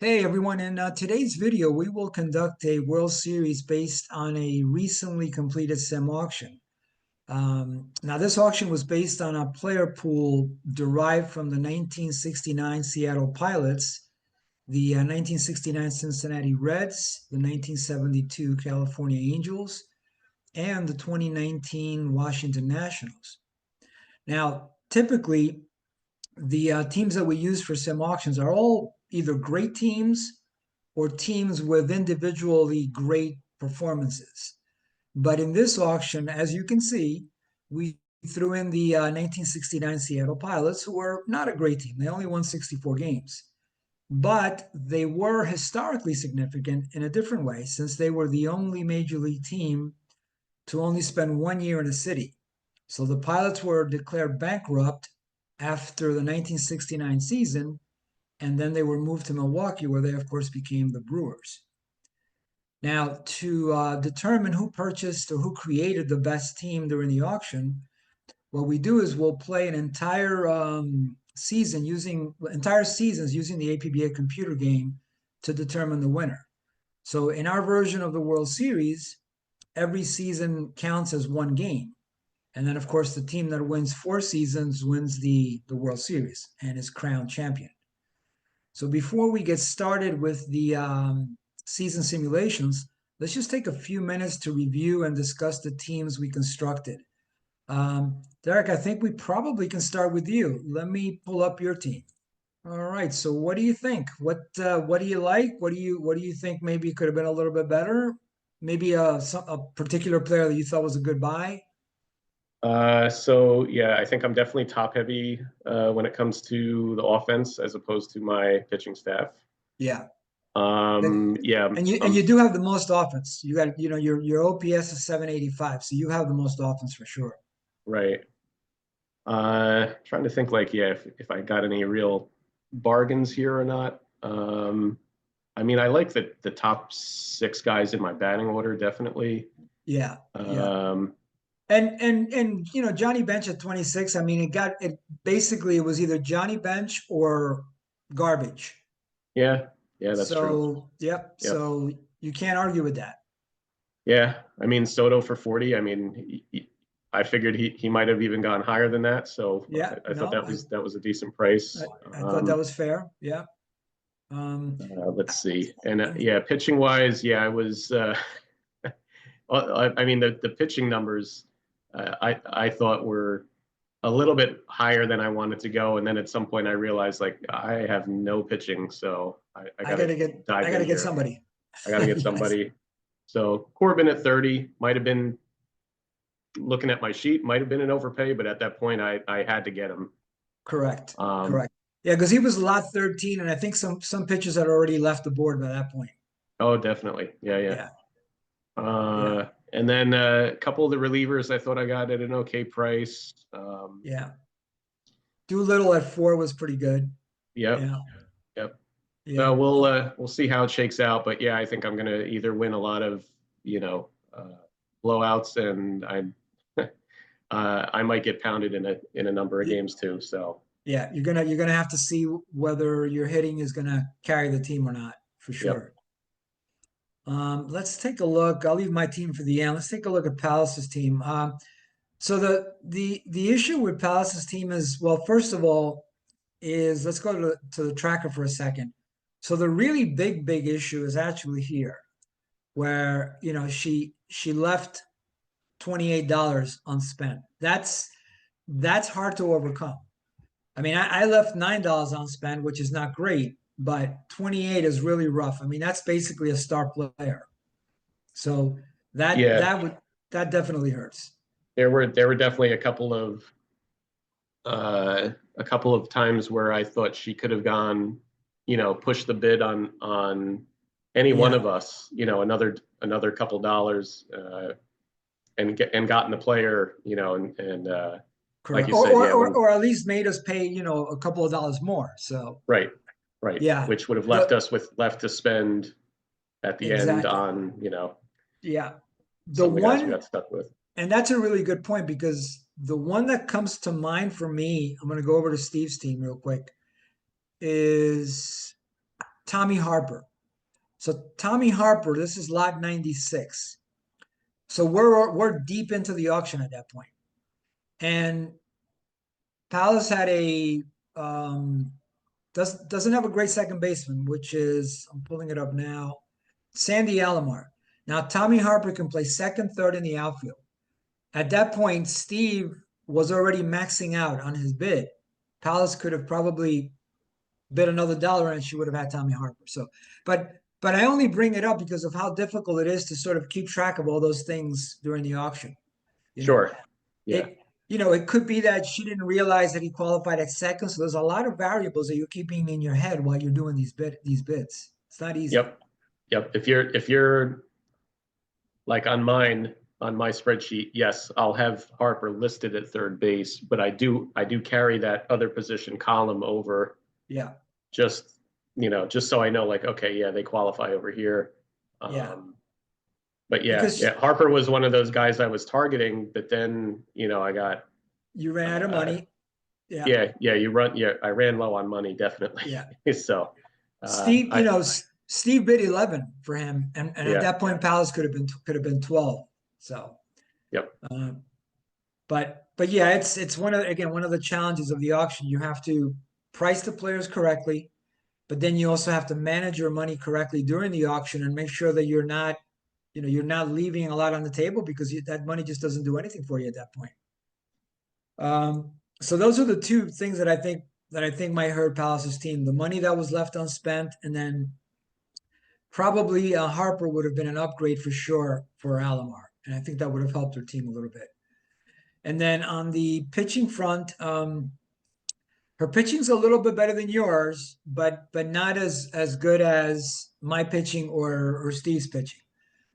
Hey everyone, in today's video, we will conduct a World Series based on a recently completed sim auction. Now, this auction was based on a player pool derived from the 1969 Seattle Pilots, the 1969 Cincinnati Reds, the 1972 California Angels, and the 2019 Washington Nationals. Now, typically, the teams that we use for sim auctions are all either great teams or teams with individually great performances. But in this auction, as you can see, we threw in the 1969 Seattle Pilots, who were not a great team. They only won 64 games. But they were historically significant in a different way, since they were the only major league team to only spend 1 year in a city. So the Pilots were declared bankrupt after the 1969 season, and then they were moved to Milwaukee, where they, of course, became the Brewers. Now, to determine who purchased or who created the best team during the auction, what we do is we'll play an entire seasons using the APBA computer game to determine the winner. So in our version of the World Series, every season counts as one game. And then, of course, the team that wins 4 seasons wins the World Series and is crowned champion. So before we get started with the season simulations, let's just take a few minutes to review and discuss the teams we constructed. Derek, I think we probably can start with you. Let me pull up your team. All right. So what do you think? What do you like? What do you think maybe could have been a little bit better? Maybe a particular player that you thought was a good buy? So yeah, I think I'm definitely top heavy when it comes to the offense as opposed to my pitching staff. Yeah. Yeah, And you do have the most offense. You got your OPS is 785, so you have the most offense for sure. right. Trying to think like, yeah, if I got any real bargains here or not. I mean, I like the top six guys in my batting order, definitely. Yeah, yeah. Um, And Johnny Bench at 26. I mean, it basically it was either Johnny Bench or garbage. yeah, yeah, that's true. So yep. Yep. So you can't argue with that. Yeah, I mean Soto for 40. I mean, I figured he might have even gone higher than that. So Yeah. I thought No, that was a decent price. I thought that was fair. Yeah. Let's see, and yeah, pitching wise, yeah, I was. I mean, the pitching numbers, I thought were a little bit higher than I wanted to go, and then at some point I realized like I have no pitching, so I I got to gotta get I dive gotta in get here. somebody. I got to get Yes. somebody. So Corbin at 30 might have been, looking at my sheet, might have been an overpay, but at that point I had to get him. Correct. Um, Correct. Yeah, because he was lot 13, and I think some pitchers had already left the board by that point. oh, definitely, yeah, yeah. Yeah. Yeah. And then a couple of the relievers I thought I got at an okay price. Yeah. Doolittle at 4 was pretty good. Yep, Yeah. yep. Yeah. We'll see how it shakes out, but yeah, I think I'm gonna either win a lot of you know uh, blowouts, and I might get pounded in a number of games too. So Yeah, you're gonna have to see whether your hitting is gonna carry the team or not, for yep, sure. Let's take a look. I'll leave my team for the end. Let's take a look at Palace's team. So the issue with Palace's team is, well, first of all, is let's go to the tracker for a second. So the really big issue is actually here, where she left $28 unspent. That's hard to overcome. I mean, I left $9 unspent, which is not great, but 28 is really rough. I mean, that's basically a star player. So that yeah. that would that definitely hurts. There were definitely a couple of times where I thought she could have gone, push the bid on any one Yeah, of us, another couple dollars, and gotten the player, and like correct. you Or said, or yeah, or, when or at least made us pay, a couple of dollars more. So right, right, yeah, which would have left the us with left to spend at the end exactly. on, Yeah. The some of the guys we one, got stuck with. and that's a really good point, because the one that comes to mind for me, I'm going to go over to Steve's team real quick, is Tommy Harper. So Tommy Harper, this is lot 96. So we're deep into the auction at that point. And Palace had a doesn't have a great second baseman, which is, I'm pulling it up now, Sandy Alomar. Now Tommy Harper can play second, third in the outfield. At that point, Steve was already maxing out on his bid. Palace could have probably bid another dollar and she would have had Tommy Harper. So, but I only bring it up because of how difficult it is to sort of keep track of all those things during the auction. You know, Sure. Yeah. it it could be that she didn't realize that he qualified at second. So there's a lot of variables that you're keeping in your head while you're doing these bids. It's not easy. Yep. Yep. If you're like on my spreadsheet, yes, I'll have Harper listed at third base, but I do carry that other position column over Yeah. just just so I know, like, okay, yeah, they qualify over here. Yeah. But Because Harper was one of those guys I was targeting, but then I got you ran out of money. Yeah. I ran low on money, definitely. Yeah. So Steve, I Steve bid 11 for him, and at yeah, that point, Palace could have been 12. So, yep, uh, but yeah, it's one of the challenges of the auction. You have to price the players correctly, but then you also have to manage your money correctly during the auction and make sure that you're not leaving a lot on the table because that money just doesn't do anything for you at that point. So those are the two things that I think might hurt Palace's team: the money that was left unspent, and then probably Harper would have been an upgrade for sure for Alomar, and I think that would have helped their team a little bit. And then on the pitching front, her pitching's a little bit better than yours, but not as good as my pitching or Steve's pitching.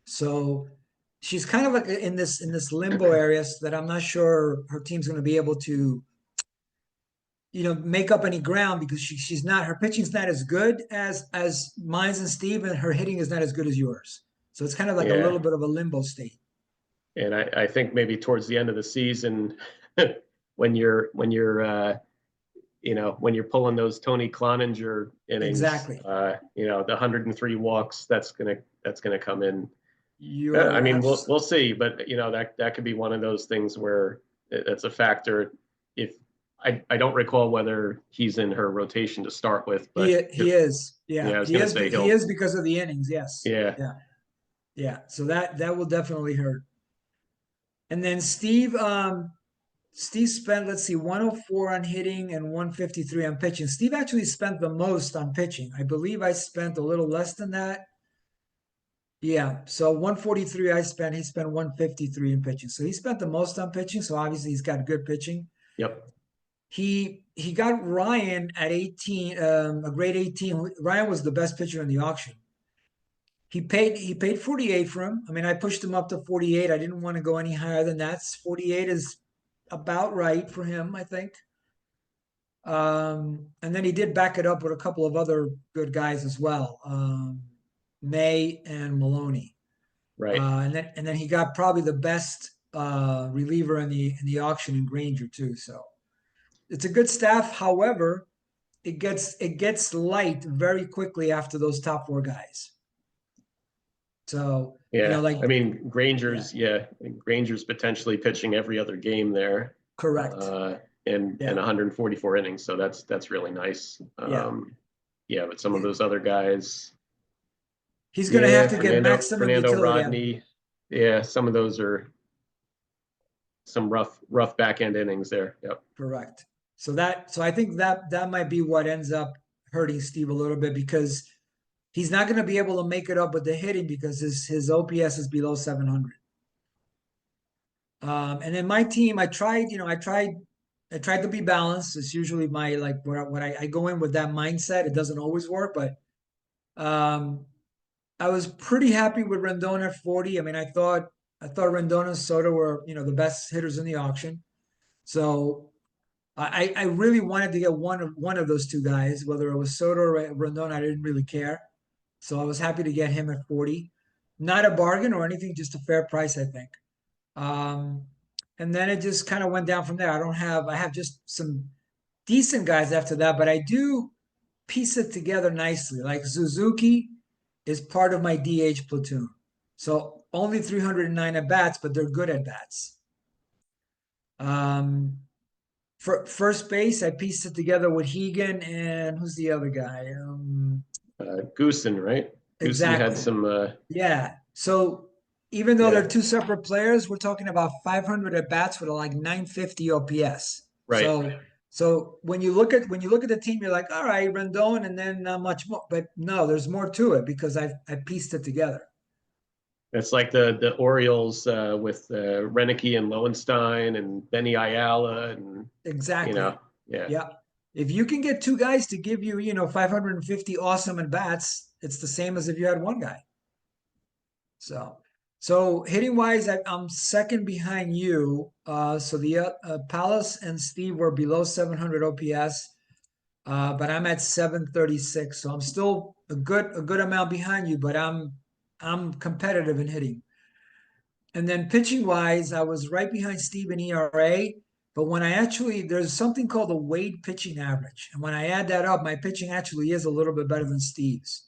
So she's kind of like in this limbo area so that I'm not sure her team's going to be able to make up any ground because she's not, her pitching's not as good as mine's and Steve, and her hitting is not as good as yours. So it's kind of like a yeah. little bit of a limbo state. And I think maybe towards the end of the season, when you're pulling those Tony Cloninger innings, Exactly. the 103 walks, that's gonna come in. I You're mean, we'll abs- we'll see, but that could be one of those things where it's a factor. If I don't recall whether he's in her rotation to start with, he but he is. yeah, Yeah, I was he gonna is. say He he'll. is because of the innings. Yes. Yeah, Yeah. Yeah. So that will definitely hurt. And then Steve spent, let's see, 104 on hitting and 153 on pitching. Steve actually spent the most on pitching. I believe I spent a little less than that. Yeah, so 143 I spent, he spent 153 in pitching. So he spent the most on pitching, so obviously he's got good pitching. yep, He got Ryan at 18, a grade 18. Ryan was the best pitcher in the auction. He paid 48 for him. I mean, I pushed him up to 48. I didn't want to go any higher than that. 48 is about right for him, I think. And then he did back it up with a couple of other good guys as well, May and Maloney. right. And then he got probably the best reliever in the auction in Granger too. So it's a good staff. However, it gets light very quickly after those top four guys. So Yeah, like I mean, yeah, Granger's potentially pitching every other game there, correct. uh, and Yeah, 144 innings, so that's really nice. yeah. Yeah, but some of He- those other guys, He's going to have yeah, to get maximum Fernando utility out of him. Rodney, yeah, some of those are some rough back end innings there. Yep. Correct. So I think that might be what ends up hurting Steve a little bit because he's not going to be able to make it up with the hitting because his OPS is below 700. And then my team, I tried to be balanced. It's usually my like what I go in with that mindset. It doesn't always work, but um, I was pretty happy with Rendon at 40. I mean, I thought Rendon and Soto were the best hitters in the auction. So I really wanted to get one of those two guys, whether it was Soto or Rendon. I didn't really care. So I was happy to get him at 40. Not a bargain or anything, just a fair price, I think. Um, and then it just kind of went down from there. I have just some decent guys after that, but I do piece it together nicely. Like Suzuki is part of my DH platoon. So only 309 at bats, but they're good at bats. For first base, I pieced it together with Hegan and who's the other guy? Goosen, right? Goosen had Exactly. some. Yeah. So even though Yeah, they're two separate players, we're talking about 500 at bats with like 950 OPS. right. So when you look at the team, you're like, all right, Rendon, and then not much more. But no, there's more to it because I pieced it together. It's like the Orioles with Renicky and Lowenstein and Benny Ayala and you Exactly. know, yeah, Yeah. If you can get two guys to give you, 550 awesome at bats, it's the same as if you had one guy. So, so hitting wise, I'm second behind you. So the Palace and Steve were below 700 OPS, but I'm at 736. So I'm still a good amount behind you, but I'm competitive in hitting. And then pitching wise, I was right behind Steve in ERA. But when I actually, there's something called the weighted pitching average. And when I add that up, my pitching actually is a little bit better than Steve's.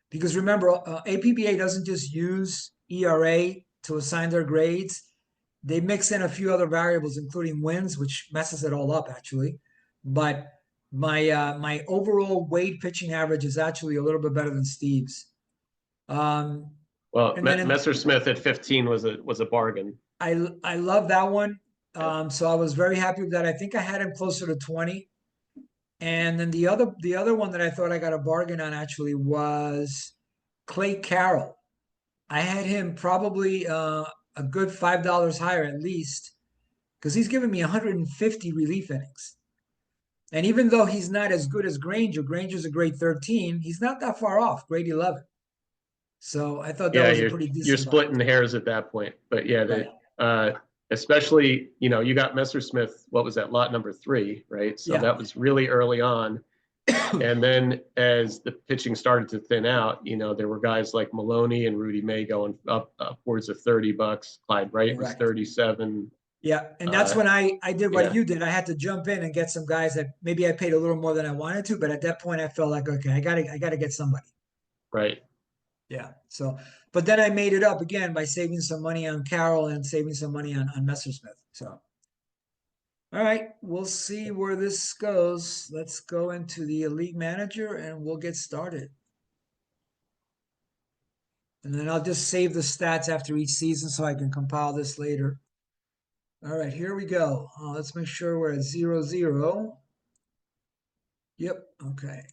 Because remember, APBA doesn't just use ERA to assign their grades. They mix in a few other variables, including wins, which messes it all up actually. But my overall weighted pitching average is actually a little bit better than Steve's. Um, well, and then Messersmith at 15 was a bargain. I love that one. Yeah. So I was very happy with that. I think I had him closer to 20. And then the other one that I thought I got a bargain on actually was Clay Carroll. I had him probably a good $5 higher at least because he's giving me 150 relief innings. And even though he's not as good as Granger, Granger's a grade 13, he's not that far off, grade 11. So I thought that Yeah, was a you're pretty you're decent buy. splitting hairs at that point. But yeah, Right. especially you got Messersmith. What was that, lot number 3, right? So Yeah. that was really early on. And then as the pitching started to thin out, there were guys like Maloney and Rudy May going up upwards of $30. Clyde Wright was Correct. 37. Yeah. And that's when I did what Yeah, you did. I had to jump in and get some guys that maybe I paid a little more than I wanted to, but at that point I felt like, okay, I gotta get somebody. right. Yeah. So, but then I made it up again by saving some money on Carroll and saving some money on Messersmith. So, all right, we'll see where this goes. Let's go into the Elite Manager and we'll get started. And then I'll just save the stats after each season so I can compile this later. All right, here we go. Let's make sure we're at 0-0. Yep. Okay.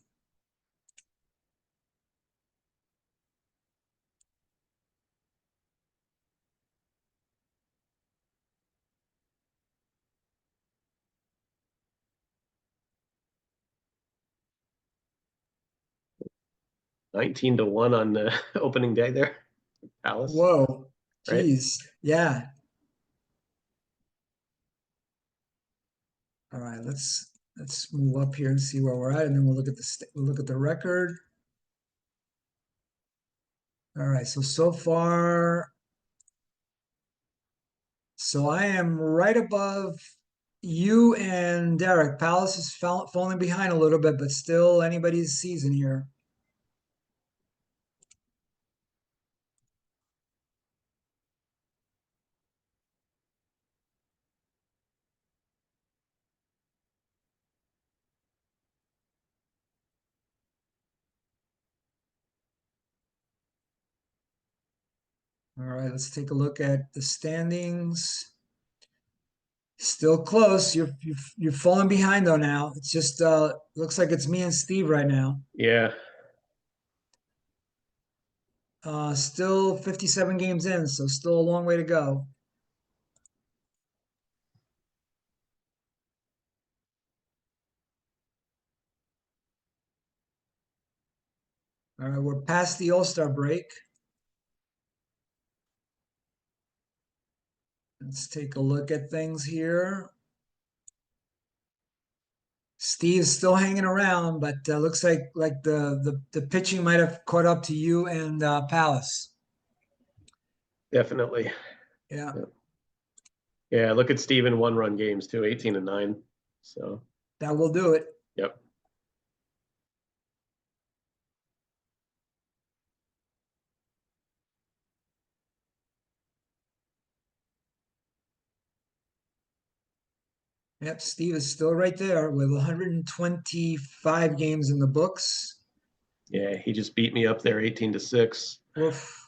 $19-1 on the opening day there, Palace, Whoa. right? Geez. Yeah. All right. Let's move up here and see where we're at, and then we'll look at we'll look at the record. All right. So far, so I am right above you and Derek. Palace is falling behind a little bit, but still anybody's season here. All right, let's take a look at the standings. Still close. You're falling behind though now. It's just looks like it's me and Steve right now. Yeah, Still 57 games in, so still a long way to go. All right, we're past the All-Star break. Let's take a look at things here. Steve's still hanging around, but looks like the pitching might have caught up to you and Palace. definitely. Yeah, Yeah. Yeah, look at Steven 1-run games too, 18-9. So, that will do it. yep. Yep, Steve is still right there with 125 games in the books. Yeah, he just beat me up there 18-6. Oof.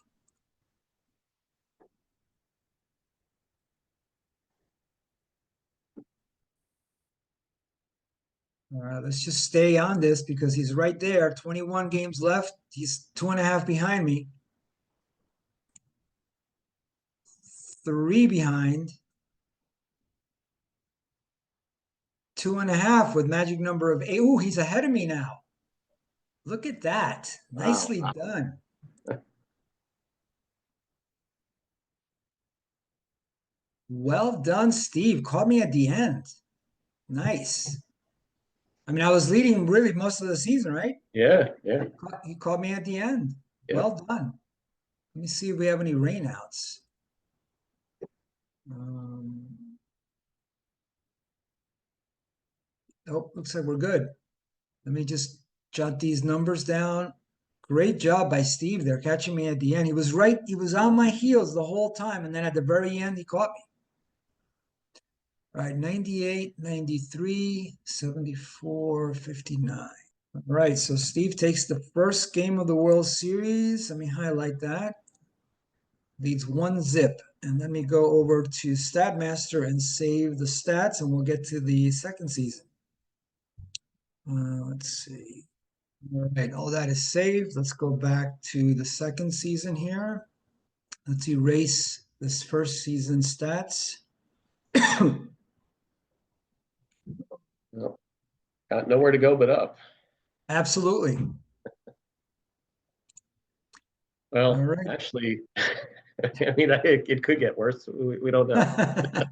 Let's just stay on this because he's right there. 21 games left. He's 2.5 behind me. 3 behind. 2.5 with magic number of 8. Ooh, he's ahead of me now. Look at that. Wow. Nicely done. Well done, Steve. Caught me at the end. Nice. I mean, I was leading really most of the season, right? Yeah, yeah, He caught me at the end. yeah. Well done. Let me see if we have any rainouts. Oh, looks like we're good. Let me just jot these numbers down. Great job by Steve there, catching me at the end. He was right. He was on my heels the whole time. And then at the very end, he caught me. All right, 98, 93, 74, 59. All right, so Steve takes the first game of the World Series. Let me highlight that. Leads 1-0. And let me go over to StatMaster and save the stats, and we'll get to the second season. Let's see. All right, all that is saved. Let's go back to the second season here. Let's erase this first season stats. Well, got nowhere to go but up. Absolutely. All Well, right. actually, I mean, it could get worse. We don't know.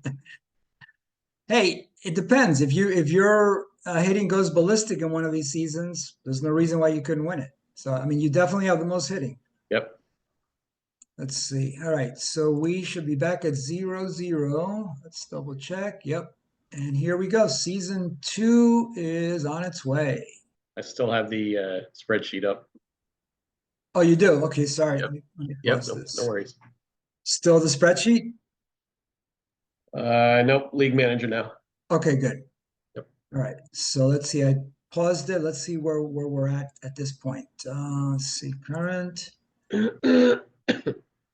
Hey, it depends. If your hitting goes ballistic in one of these seasons, there's no reason why you couldn't win it. So I mean, you definitely have the most hitting. Yep. Let's see. All right, so we should be back at 0-0. Let's double check. Yep. And here we go. Season 2 is on its way. I still have the spreadsheet up. Oh, you do? Okay, sorry. Yep. Let me Yep. pause No this. worries. Still the spreadsheet? Nope. League manager now. Okay, good. Yep. All right. So let's see. I paused it. Let's see where we're at this point. Let's see. Current.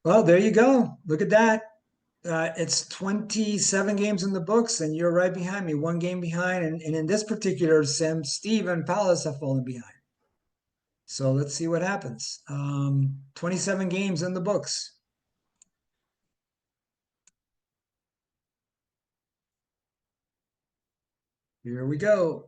Well, there you go. Look at that. It's 27 games in the books, and you're right behind me, 1 game behind. And in this particular sim, Steve and Palace have fallen behind. So let's see what happens. 27 games in the books. Here we go.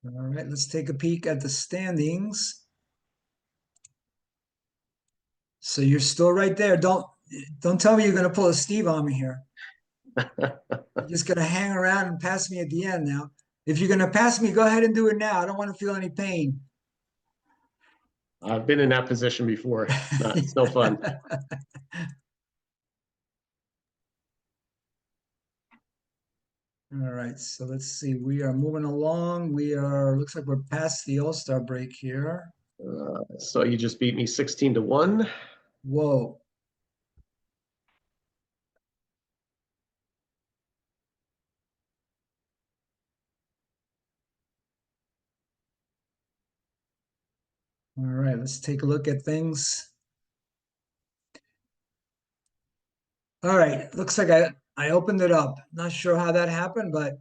All right, let's take a peek at the standings. So you're still right there. Don't tell me you're going to pull a Steve on me here. You're just going to hang around and pass me at the end now. If you're going to pass me, go ahead and do it now. I don't want to feel any pain. I've been in that position before. It's no fun. All right, so let's see. We are moving along. Looks like we're past the All-Star break here. So you just beat me 16-1. Whoa. All right, let's take a look at things. All right, looks like I opened it up. Not sure how that happened, but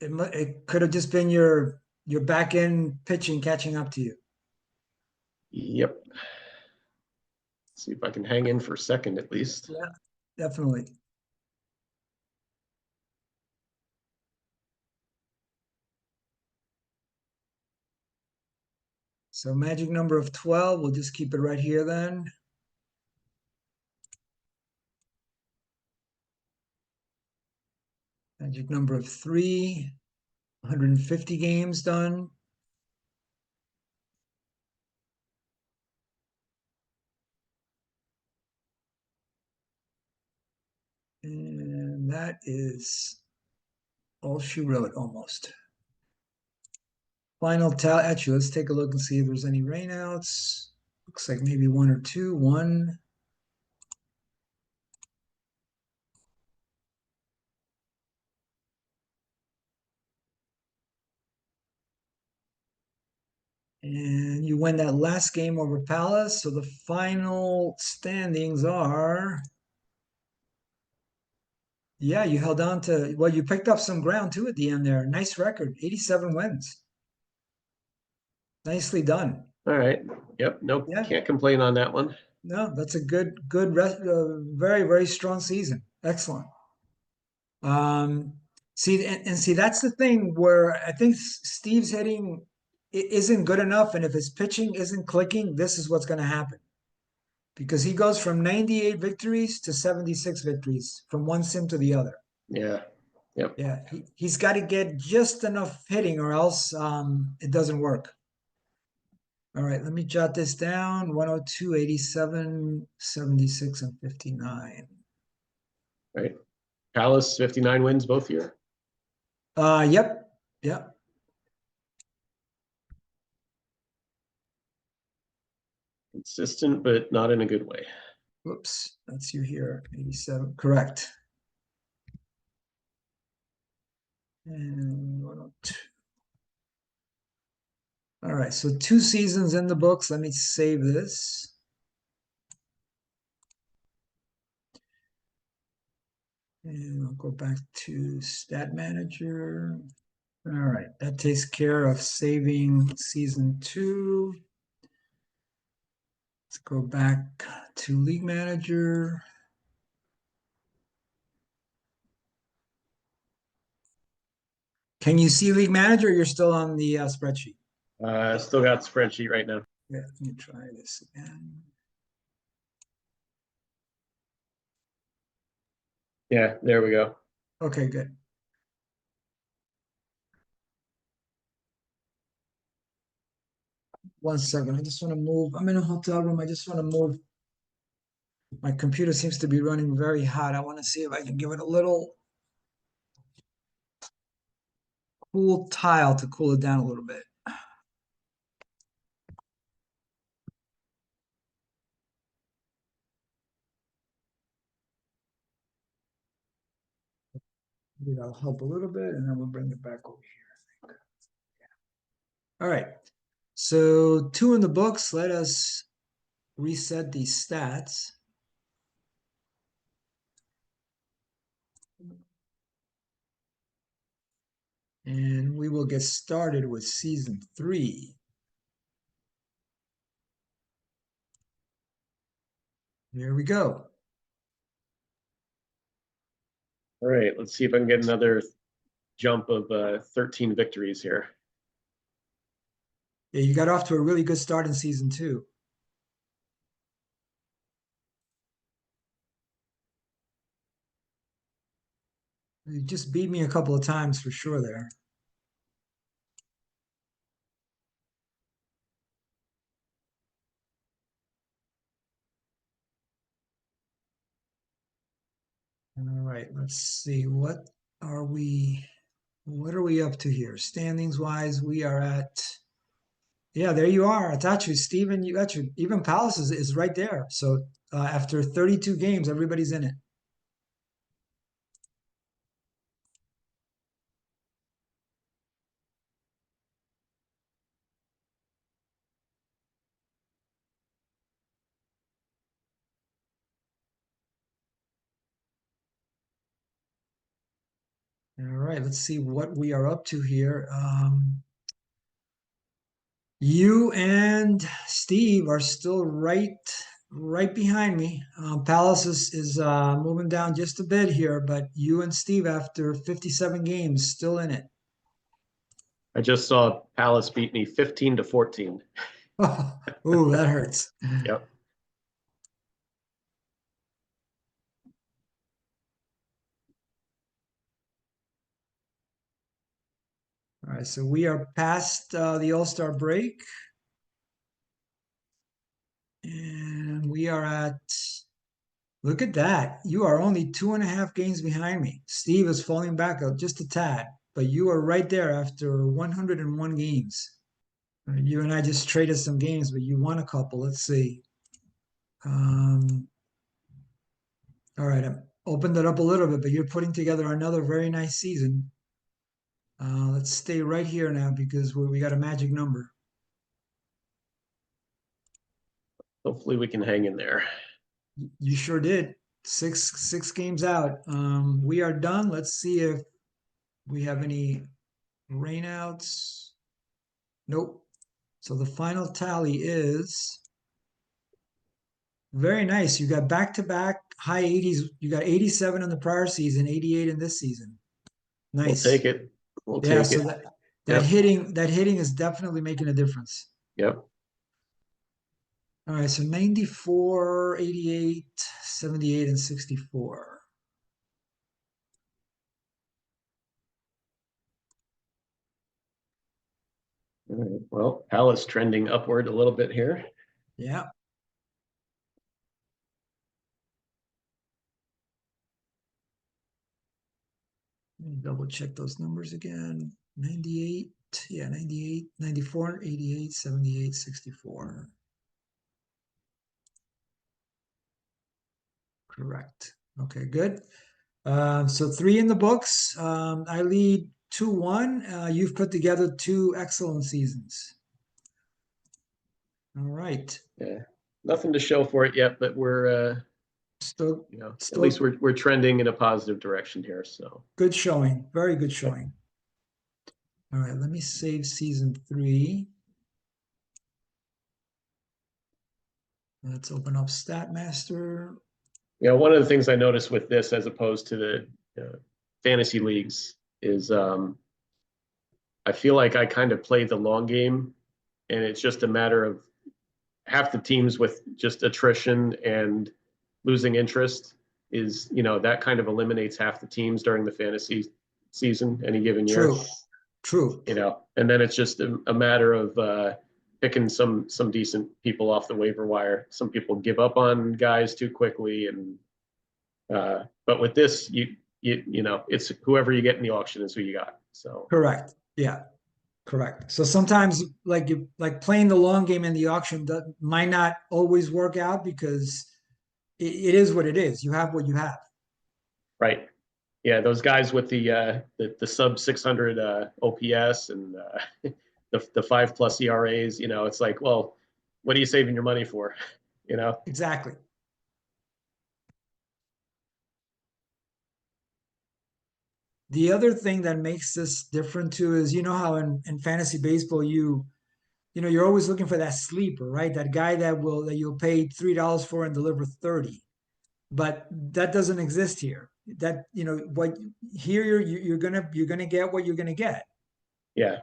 it could have just been your back end pitching catching up to you. Yep. See if I can hang in for second at least. Yeah, definitely. So magic number of 12, we'll just keep it right here then. Magic number of 3, 150 games done. And that is all she wrote almost. Final tally. Actually, let's take a look and see if there's any rainouts. Looks like maybe one or two. One. And you win that last game over Palace. So the final standings are, yeah, you held on to, well, you picked up some ground too at the end there. Nice record, 87 wins. Nicely done. All right. Yep. Nope. Yeah, Can't complain on that one. no, that's a very, very strong season. Excellent. See, and see, that's the thing where I think Steve's hitting isn't good enough. And if his pitching isn't clicking, this is what's going to happen. Because he goes from 98 victories to 76 victories from one sim to the other. Yeah. Yep. Yeah, he's got to get just enough hitting or else it doesn't work. All right, let me jot this down. 102, 87, 76, and 59. Right. Palace 59 wins both year. Yep, yep. Consistent, but not in a good way. Whoops, that's you here. 87, correct. And 102. All right, so 2 seasons in the books. Let me save this. And I'll go back to Stat Manager. All right, that takes care of saving season 2. Let's go back to League Manager. Can you see League Manager? Or you're still on the spreadsheet. Still got spreadsheet right now. Yeah, let me try this again. Yeah, there we go. Okay, good. One second. I just want to move. I'm in a hotel room. I just want to move. My computer seems to be running very hot. I want to see if I can give it a little cool tile to cool it down a little bit. Maybe that'll help a little bit, and then we'll bring it back over here. All right. So 2 in the books. Let us reset these stats. And we will get started with season 3. Here we go. All right, let's see if I can get another jump of 13 victories here. Yeah, you got off to a really good start in season 2. You just beat me a couple of times for sure there. All right, let's see. What are we up to here? Standings wise, we are at, yeah, there you are. It's actually Steven, you got your, even Palace is right there. So after 32 games, everybody's in it. All right, let's see what we are up to here. You and Steve are still right behind me. Palace is moving down just a bit here, but you and Steve, after 57 games, still in it. I just saw Palace beat me 15-14. Oh, that hurts. Yep. All right, so we are past the All-Star break. And we are at Look at that. You are only 2.5 games behind me. Steve is falling back just a tad, but you are right there after 101 games. You and I just traded some games, but you won a couple. Let's see. Um, all right, I opened it up a little bit, but you're putting together another very nice season. Let's stay right here now because we got a magic number. Hopefully we can hang in there. You sure did. Six games out. We are done. Let's see if we have any rainouts. Nope. So the final tally is very nice. You got back-to-back high 80s. You got 87 in the prior season, 88 in this season. We'll Nice. take it. We'll Yeah, take so it. that Yep. hitting is definitely making a difference. Yep. All right, so 94, 88, 78, and 64. All right. Well, Al is trending upward a little bit here. Yeah. Let me double check those numbers again. 98, yeah, 98, 94, 88, 78, 64. Correct. Okay, good. So three in the books. I lead 2-1. You've put together two excellent seasons. All right. Yeah. Nothing to show for it yet, but we're Still, at least still we're trending in a positive direction here. So good showing. Very good yep. showing. All right, let me save season 3. Let's open up StatMaster. One of the things I noticed with this, as opposed to the fantasy leagues, is I feel like I kind of play the long game, and it's just a matter of half the teams with just attrition and losing interest is, that kind of eliminates half the teams during the fantasy season any given year. True, true. And then it's just a matter of picking some decent people off the waiver wire. Some people give up on guys too quickly, and but with this, it's whoever you get in the auction is who you got. So Correct. Yeah, correct. So sometimes, like playing the long game in the auction might not always work out because it is what it is. You have what you have. right, yeah, those guys with the sub 600 OPS and the 5+ ERAs, it's like, well, what are you saving your money for? You know, Exactly. The other thing that makes this different too is how in fantasy baseball you're always looking for that sleeper, right? That guy that you'll pay $3 for and deliver 30. But that doesn't exist here. That what here you're gonna get what you're gonna get. yeah,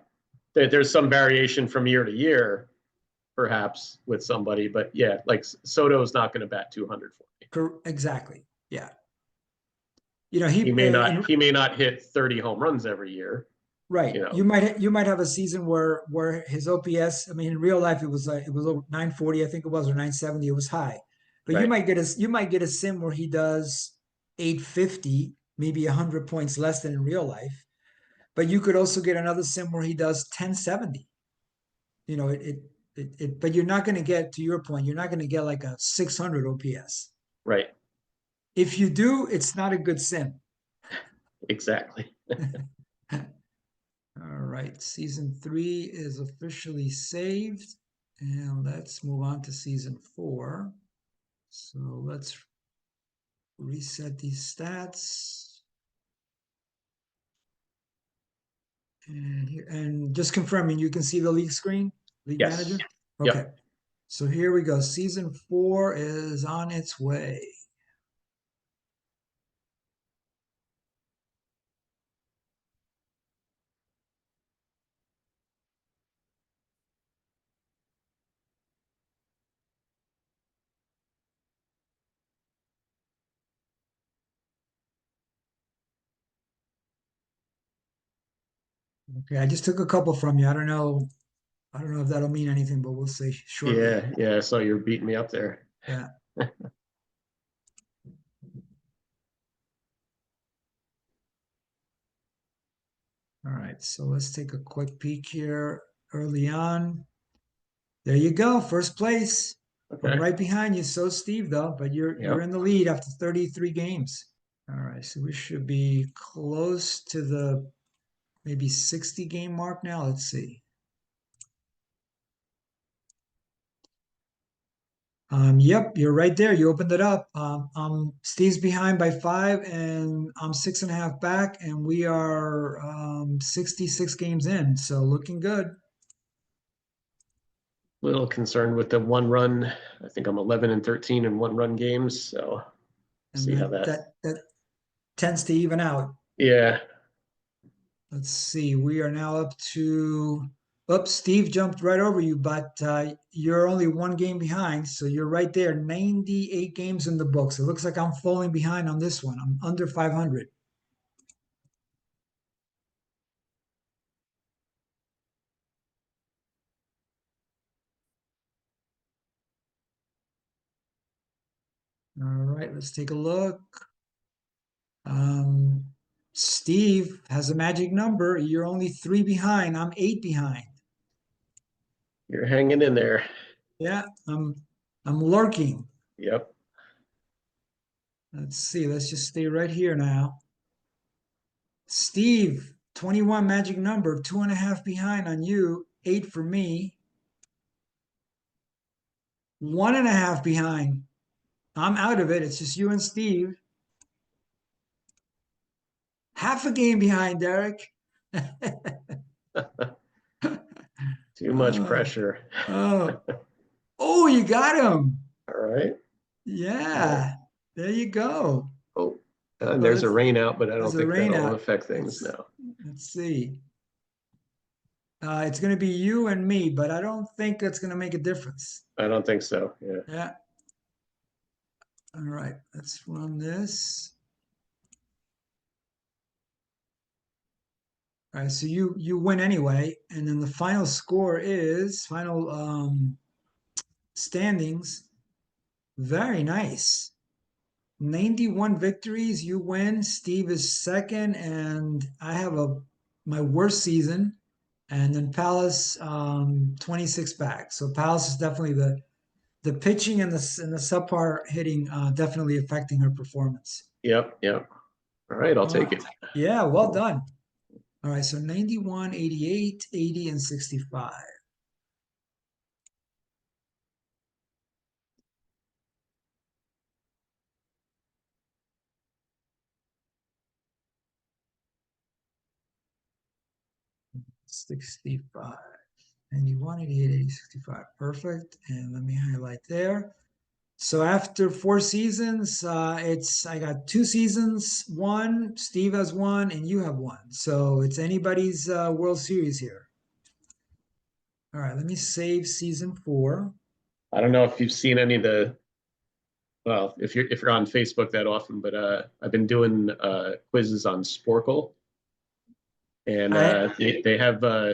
there's some variation from year to year, perhaps with somebody, but yeah, like Soto's not going to bat 200 for me. Exactly. Yeah. He may not hit 30 home runs every year. Right. You might have a season where his OPS. I mean, in real life, it was over 940, I think it was, or 970. It was high, but Right. you might get a sim where he does 850, maybe 100 points less than in real life. But you could also get another sim where he does 1070. You know, but you're not going to get, to your point, you're not going to get like a 600 OPS. Right. If you do, it's not a good sim. Exactly. All right, season 3 is officially saved, and let's move on to season 4. So let's reset these stats. And just confirming, you can see the league screen, league Yes. manager? Okay. Yep. So here we go. Season 4 is on its way. Okay, I just took a couple from you. I don't know. I don't know if that'll mean anything, but we'll see shortly. Yeah. Yeah. So you're beating me up there. Yeah. All right, so let's take a quick peek here early on. There you go, first place. I'm Okay. right behind you, so Steve though, but you're Yep. in the lead after 33 games. All right, so we should be close to the maybe 60 game mark now. Let's see. Yep, you're right there. You opened it up. Steve's behind by 5, and I'm 6.5 back, and we are 66 games in. So looking good. Little concerned with the one run. I think I'm 11 and 13 in one run games. So And see how that that. that tends to even out. Yeah. Let's see. We are now up to. Oops, Steve jumped right over you, but you're only 1 game behind, so you're right there. 98 games in the books. It looks like I'm falling behind on this one. I'm under 500. All right, let's take a look. Um, Steve has a magic number. You're only 3 behind. I'm 8 behind. You're hanging in there. Yeah, I'm lurking. Yep. Let's see. Let's just stay right here now. Steve, 21 magic number, 2.5 behind on you, 8 for me, 1.5 behind. I'm out of it. It's just you and Steve. Half a game behind, Derek. Too much Oh, pressure. oh, oh, you got him. All right. Yeah. Yeah, there you go. Oh, and Well, there's a rain out, but I there's don't a think rain that'll out. affect things Let's now. let's see. It's going to be you and me, but I don't think that's going to make a difference. I don't think so. Yeah. Yeah. All right. Let's run this. All right. So you win anyway, and then the final score is final standings. Very nice. 91 victories. You win. Steve is second, and I have my worst season. And then Palace 26 back. So Palace is definitely the pitching and the subpar hitting definitely affecting her performance. Yep. Yep. All right. I'll Uh, take it. yeah, well done. All right, so 91, 88, 80, and 65. 65. 91, 88, 80, 65. Perfect. And let me highlight there. So after 4 seasons, I got 2 seasons, one, Steve has one, and you have one. So it's anybody's World Series here. All right, let me save season 4. I don't know if you've seen any of the well, if you're on Facebook that often, but I've been doing quizzes on Sporkle, and I they have uh,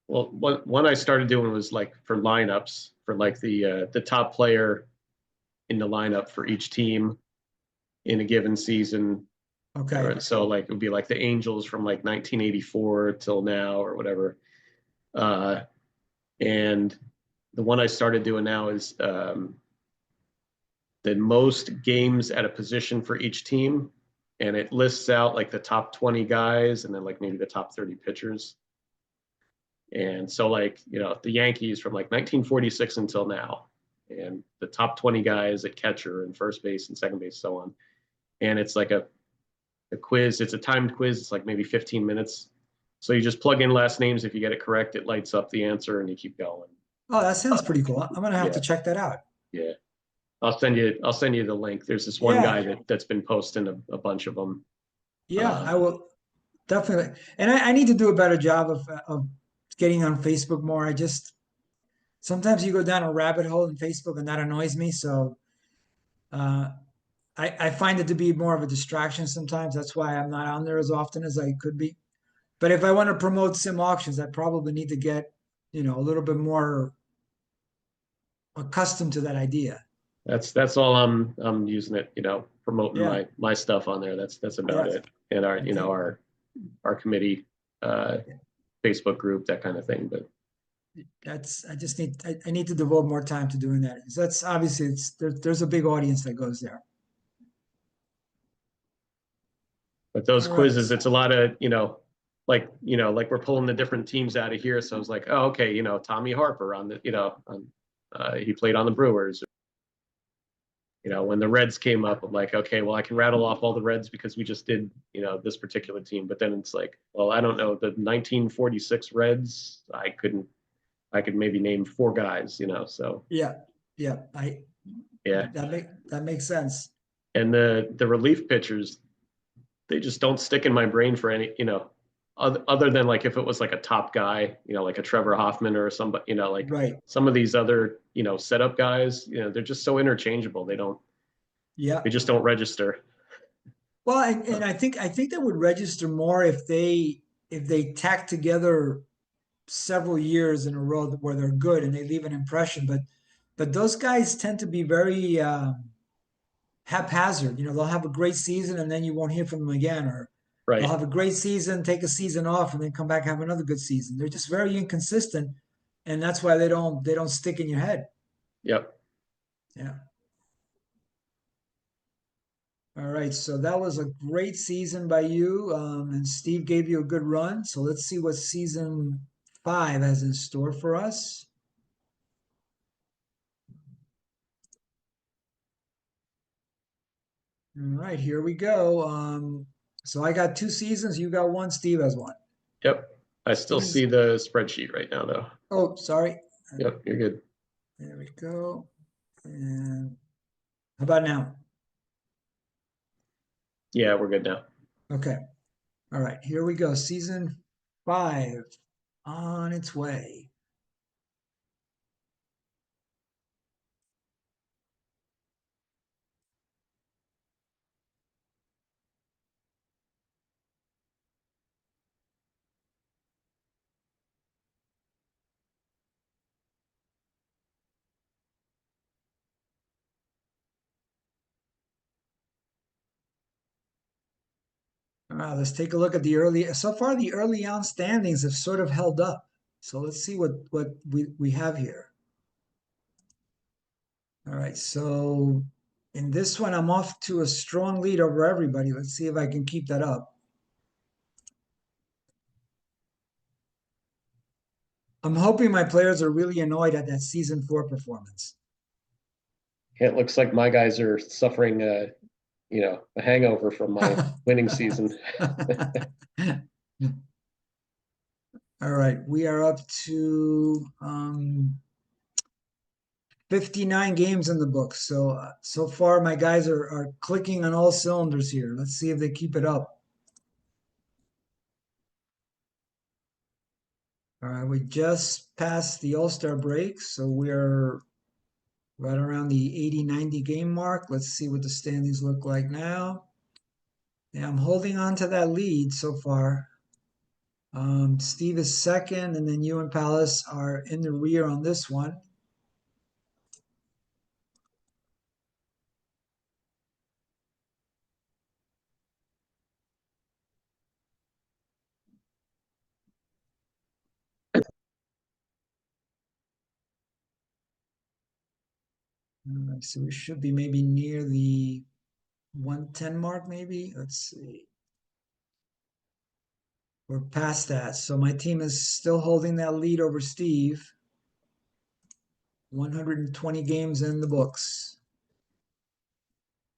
well, one I started doing was like for lineups for like the top player in the lineup for each team in a given season. okay. So like it would be like the Angels from like 1984 till now or whatever. Uh, and the one I started doing now is the most games at a position for each team, and it lists out like the top 20 guys and then like maybe the top 30 pitchers. And so like, the Yankees from like 1946 until now, and the top 20 guys at catcher and first base and second base, so on. And it's like a quiz. It's a timed quiz. It's like maybe 15 minutes. So you just plug in last names. If you get it correct, it lights up the answer and you keep going. Oh, that sounds pretty cool. I'm gonna have Yeah. to check that out. Yeah. I'll send you the link. There's this one Yeah, guy that's been posting a bunch of them. yeah, I will definitely. And I need to do a better job of getting on Facebook more. I just sometimes you go down a rabbit hole in Facebook and that annoys me. So uh, I find it to be more of a distraction sometimes. That's why I'm not on there as often as I could be. But if I want to promote sim auctions, I probably need to get, a little bit more accustomed to that idea. That's all I'm using it, promoting Yeah, my stuff on there. That's about yeah. it. And our I you know think our committee Facebook group, that kind of thing. But I just need I need to devote more time to doing that. 'Cause that's obviously there's a big audience that goes there. those All right. quizzes, it's a lot of like we're pulling the different teams out of here. So I was like, oh, okay, Tommy Harper on the he played on the Brewers. When the Reds came up, I'm like, okay, well, I can rattle off all the Reds because we just did, this particular team. But then it's like, well, I don't know, the 1946 Reds, I could maybe name four guys, so Yeah, yeah. yeah. That makes sense. And the relief pitchers, they just don't stick in my brain for any, other than like if it was like a top guy, like a Trevor Hoffman or somebody, like Right. some of these other, setup guys, they're just so interchangeable. Yeah. They just don't register. Well, and I think that would register more if they tack together several years in a row where they're good and they leave an impression. But those guys tend to be very haphazard. They'll have a great season and then you won't hear from them again, or they'll Right. have a great season, take a season off, and then come back and have another good season. They're just very inconsistent, and that's why they don't stick in your head. Yep. Yeah. All right, so that was a great season by you, and Steve gave you a good run. So let's see what season 5 has in store for us. All right, here we go. So I got 2 seasons, you got one, Steve has one. Yep. I still Steve's, see the spreadsheet right now, though. oh, sorry. Yep. You're good. There we go. And how about now? Yeah, we're good now. Okay. All right, here we go. Season 5 on its way. Let's take a look at the early. So far, the early on standings have sort of held up. So let's see what we have here. All right, so in this one, I'm off to a strong lead over everybody. Let's see if I can keep that up. I'm hoping my players are really annoyed at that season 4 performance. It looks like my guys are suffering a hangover from my winning season. All right, we are up to 59 games in the book. So far, my guys are clicking on all cylinders here. Let's see if they keep it up. All right, we just passed the All-Star break, so we're right around the 80, 90 game mark. Let's see what the standings look like now. Yeah, I'm holding on to that lead so far. Steve is second, and then you and Palace are in the rear on this one. So we should be maybe near the 110 mark, maybe. Let's see. We're past that. So my team is still holding that lead over Steve. 120 games in the books.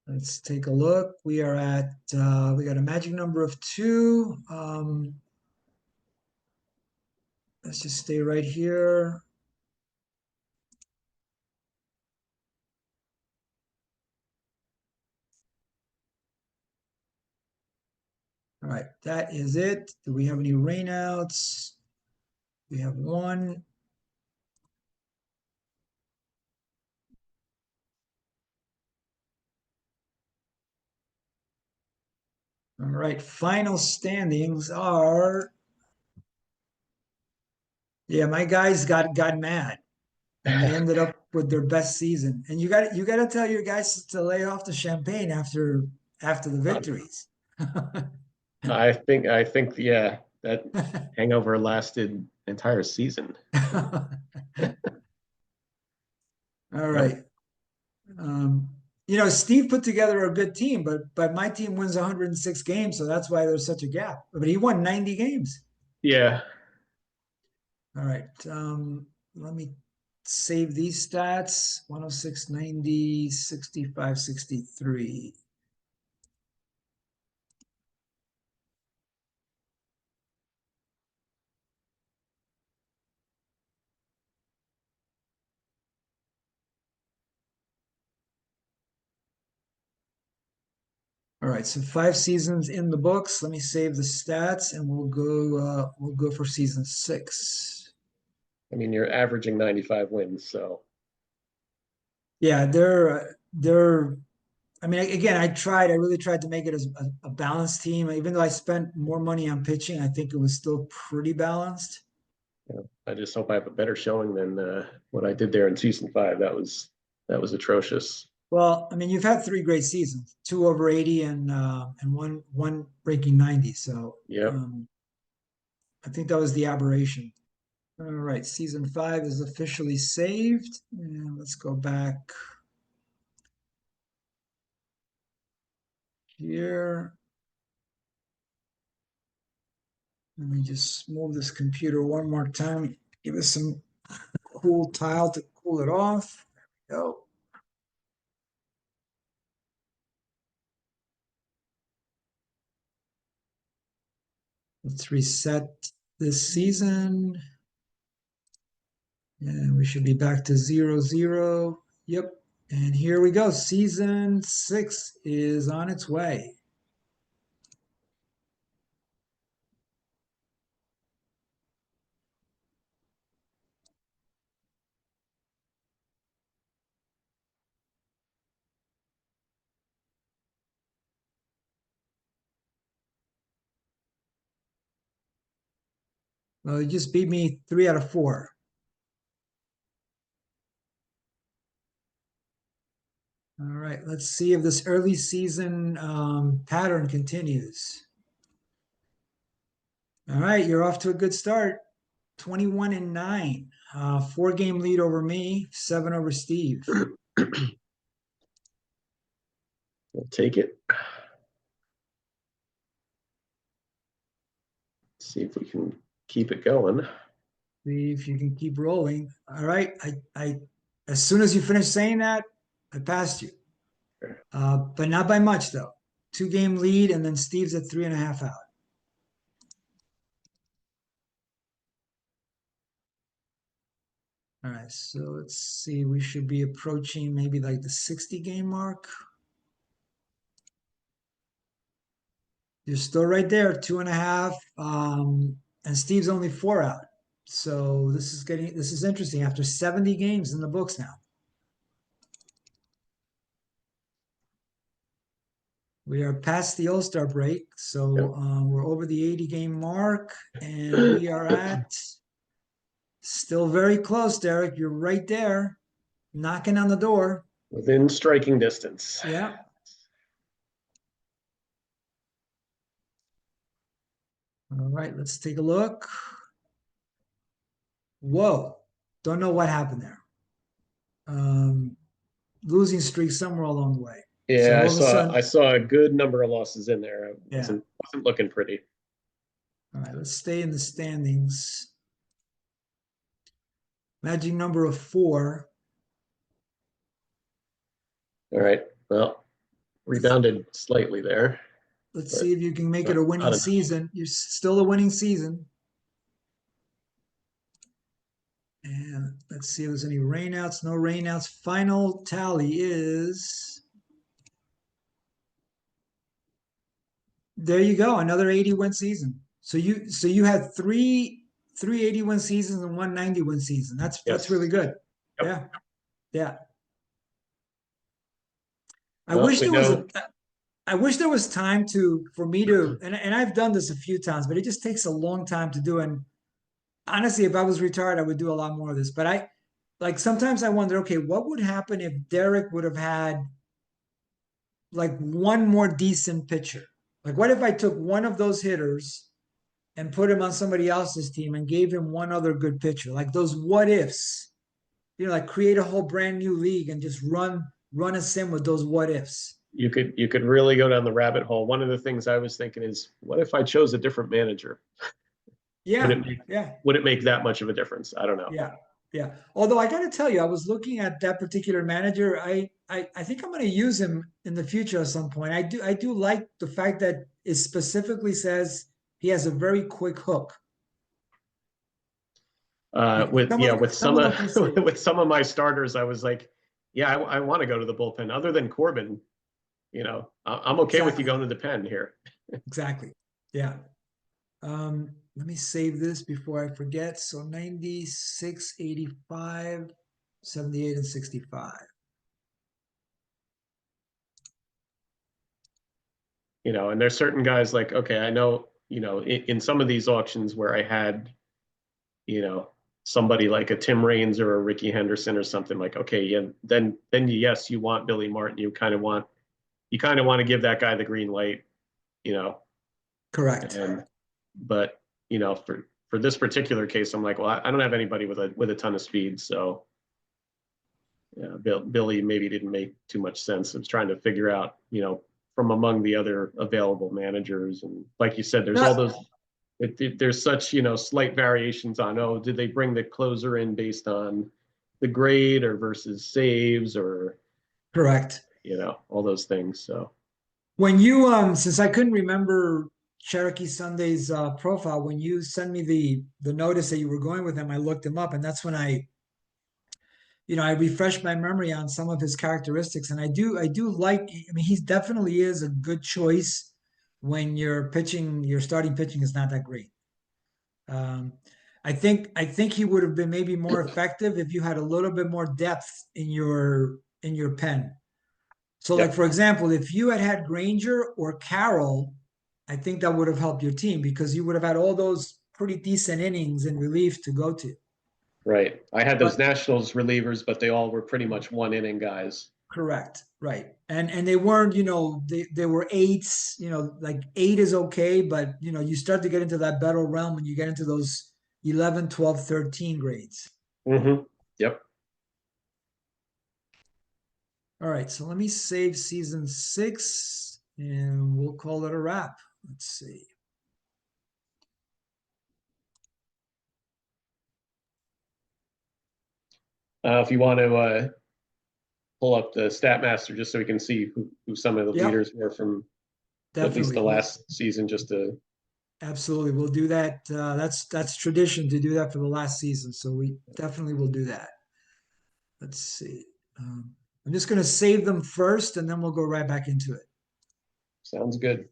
Let's take a look. We are at, we got a magic number of 2. Let's just stay right here. All right, that is it. Do we have any rainouts? We have one. All right, final standings are, yeah, my guys got mad. and they ended up with their best season. And you got to tell your guys to lay off the champagne after the victories. I think yeah, that hangover lasted entire season. All Yep. right. Um, Steve put together a good team, but my team wins 106 games, so that's why there's such a gap. But he won 90 games. Yeah. All right. Let me save these stats. 106, 90, 65, 63. All right, so 5 seasons in the books. Let me save the stats, and we'll go for season 6. I mean, you're averaging 95 wins, so Yeah, they're. I mean, again, I really tried to make it as a balanced team. Even though I spent more money on pitching, I think it was still pretty balanced. I just hope I have a better showing than what I did there in season 5. That was atrocious. Well, I mean, you've had 3 great seasons, 2 over 80 and one breaking 90. So Yep. I think that was the aberration. All right, season 5 is officially saved. And let's go back here. Let me just move this computer one more time. Give us some cool tile to cool it off. There we go. Let's reset this season. And we should be back to 0-0. Yep. And here we go. Season 6 is on its way. Well, you just beat me 3 out of 4. All right, let's see if this early season pattern continues. All right, you're off to a good start. 21-9, 4-game lead over me, 7 over Steve. We'll take it. See if we can keep it going. See if you can keep rolling. All right, as soon as you finish saying that, I passed you. But not by much though. 2-game lead, and then Steve's at 3.5 out. All right, so let's see. We should be approaching maybe like the 60-game mark. You're still right there, 2.5. And Steve's only 4 out. So this is interesting after 70 games in the books now. We are past the All-Star break, so Yep. we're over the 80-game mark, and we are at still very close, Derek. You're right there, knocking on the door. Within striking distance. Yeah. All right, let's take a look. Whoa, don't know what happened there. Losing streak somewhere along the way. Yeah, So I all of a saw sudden, I saw a good number of losses in there. It yeah. wasn't looking pretty. All right, let's stay in the standings. Magic number of 4. All right. Well, rebounded slightly there. Let's see if you can make it a winning season. You're still a winning season. And let's see if there's any rainouts. No rainouts. Final tally is. There you go, another 80-win season. So you had three 80-win seasons and one 90-win season. That's really good. Yep. Yeah, yeah. I Well, wish there was I wish there was time for me to, and I've done this a few times, but it just takes a long time to do. And honestly, if I was retired, I would do a lot more of this. But like sometimes I wonder, okay, what would happen if Derek would have had like one more decent pitcher? Like, what if I took one of those hitters and put him on somebody else's team and gave him one other good pitcher? Like those what ifs, like create a whole brand new league and just run a sim with those what ifs. You could really go down the rabbit hole. One of the things I was thinking is, what if I chose a different manager? Would it Yeah, make yeah, would it make that much of a difference? I don't know. yeah, yeah. Although I got to tell you, I was looking at that particular manager. I think I'm going to use him in the future at some point. I do like the fact that it specifically says he has a very quick hook. With Some yeah, of with some some of of them can say with some of my starters, I was like, yeah, I want to go to the bullpen. Other than Corbin, I'm okay with you exactly, going to the pen here. exactly. Yeah. Let me save this before I forget. So 96, 85, 78, and 65. And there's certain guys like, okay, I know, in some of these auctions where I had, you know, somebody like a Tim Raines or a Ricky Henderson or something like, okay, yeah, then yes, you want Billy Martin. You kind of want to give that guy the green light, you know, Correct. and but for this particular case, I'm like, well, I don't have anybody with a ton of speed, so yeah, Billy maybe didn't make too much sense. I was trying to figure out, from among the other available managers, and like you said, there's all Not those. There's such slight variations on, oh, did they bring the closer in based on the grade or versus saves or correct. all those things. So When you since I couldn't remember Cherokee Sunday's profile, when you sent me the notice that you were going with him, I looked him up, and that's when I refreshed my memory on some of his characteristics, and I do like. I mean, he definitely is a good choice when your starting pitching is not that great. Um, I think he would have been maybe more effective if you had a little bit more depth in your pen. So, like yep, for example, if you had had Granger or Carroll, I think that would have helped your team because you would have had all those pretty decent innings in relief to go to. right. I had those But Nationals relievers, but they all were pretty much one inning guys. correct, right. And they weren't, they were eights, like eight is okay, but you start to get into that better realm when you get into those 11, 12, 13 grades. Yep. All right, so let me save season 6 and we'll call it a wrap. Let's see. If you want to pull up the stat master just so we can see who some of the Yep, leaders were from at least definitely. the last season, just to. Absolutely. We'll do that. That's tradition to do that for the last season. So we definitely will do that. Let's see. I'm just going to save them first and then we'll go right back into it. Sounds good.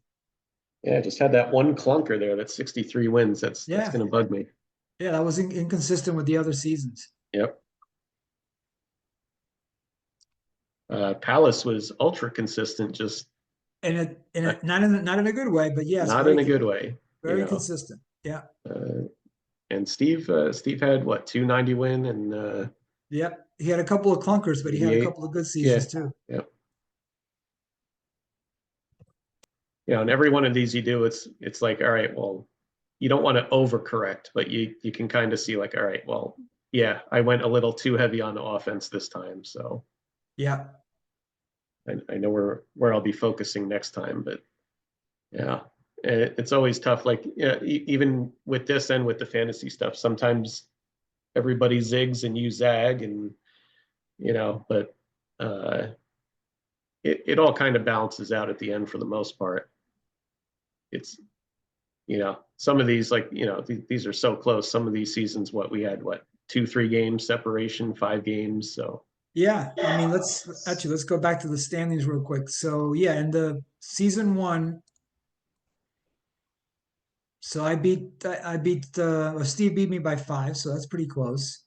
Yeah, just had that one clunker there. That's 63 wins. That's Yeah. going to bug me. Yeah. That was inconsistent with the other seasons. Yep. Palace was ultra consistent, just Not in a good way, but yes, not in a good way, very consistent. Yeah. Uh, and Steve had what, 290 win and Yep. He had a couple of clunkers, but he had a 88. couple of good Yeah, seasons too. yeah. And every one of these you do, it's like, all right, well, you don't want to overcorrect, but you can kind of see like, all right, well, yeah, I went a little too heavy on the offense this time, so Yeah. I know where I'll be focusing next time. But yeah, it's always tough. Like, yeah, even with this and with the fantasy stuff, sometimes everybody zigs and you zag, and but uh, it all kind of balances out at the end for the most part. It's some of these, like, these are so close. Some of these seasons, what we had, 2-3 games separation, 5 games. So Yeah. I mean, let's go back to the standings real quick. So yeah, in the season 1, so Steve beat me by 5, so that's pretty close.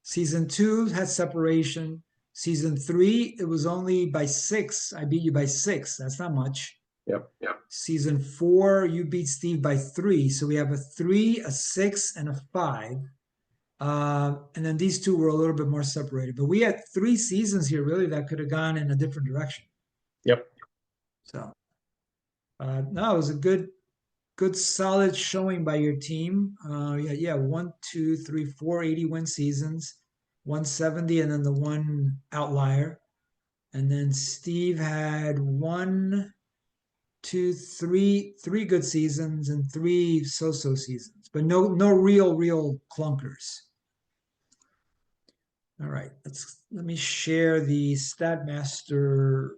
Season 2 had separation. Season 3, it was only by 6. I beat you by 6. That's not much. yep, Season 4, you beat Steve by 3. So we have a 3, a 6, and a 5. And then these two were a little bit more separated. But we had 3 seasons here, really, that could have gone in a different direction. Yep. So, no, it was a good, solid showing by your team. Yeah, 1, 2, 3, 4 80-win seasons, 170, and then the one outlier. And then Steve had 1, 2, 3 good seasons and 3 so-so seasons, but no real clunkers. All right, let me share the StatMaster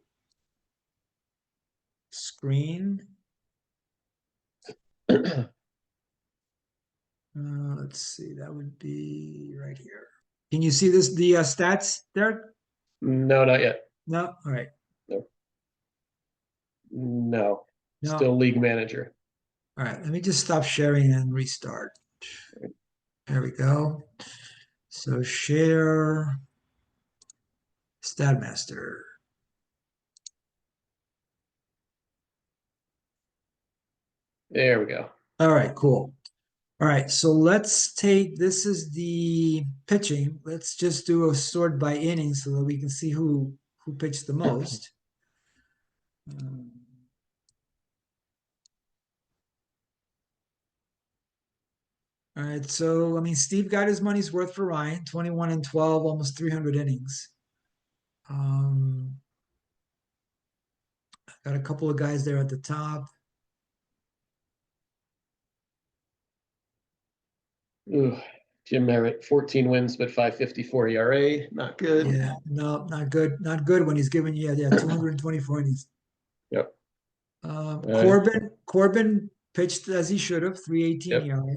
screen. Let's see, that would be right here. Can you see the stats there? No, not yet. No? All right. No. No. No. Still league manager. All right, let me just stop sharing and restart. There we go. So share StatMaster. There we go. All right, cool. All right, so let's take, this is the pitching. Let's just do a sort by inning so that we can see who pitched the most. All right, so I mean, Steve got his money's worth for Ryan, 21 and 12, almost 300 innings. Got a couple of guys there at the top. Ooh, Jim Merritt, 14 wins, but 5.54 ERA. Not good. Yeah, no, not good. Not good when he's giving you, 224 innings. Yep. Corbin pitched as he should have, 318 Yep. ERA.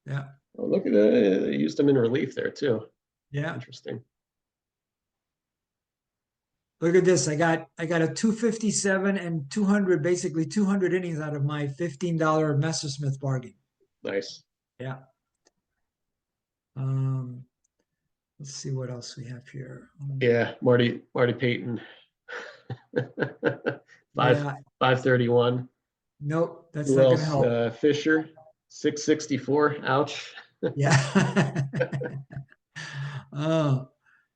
Yeah. Oh, look at that. They used him in relief there, too. Yeah. Interesting. Look at this. I got a 257 and 200, basically 200 innings out of my $15 Messersmith bargain. Nice. Yeah. Let's see what else we have here. Yeah, Marty Payton. Yeah. 531. Nope, that's Who not going to else? help. Fisher, 664. Ouch. Yeah. Oh,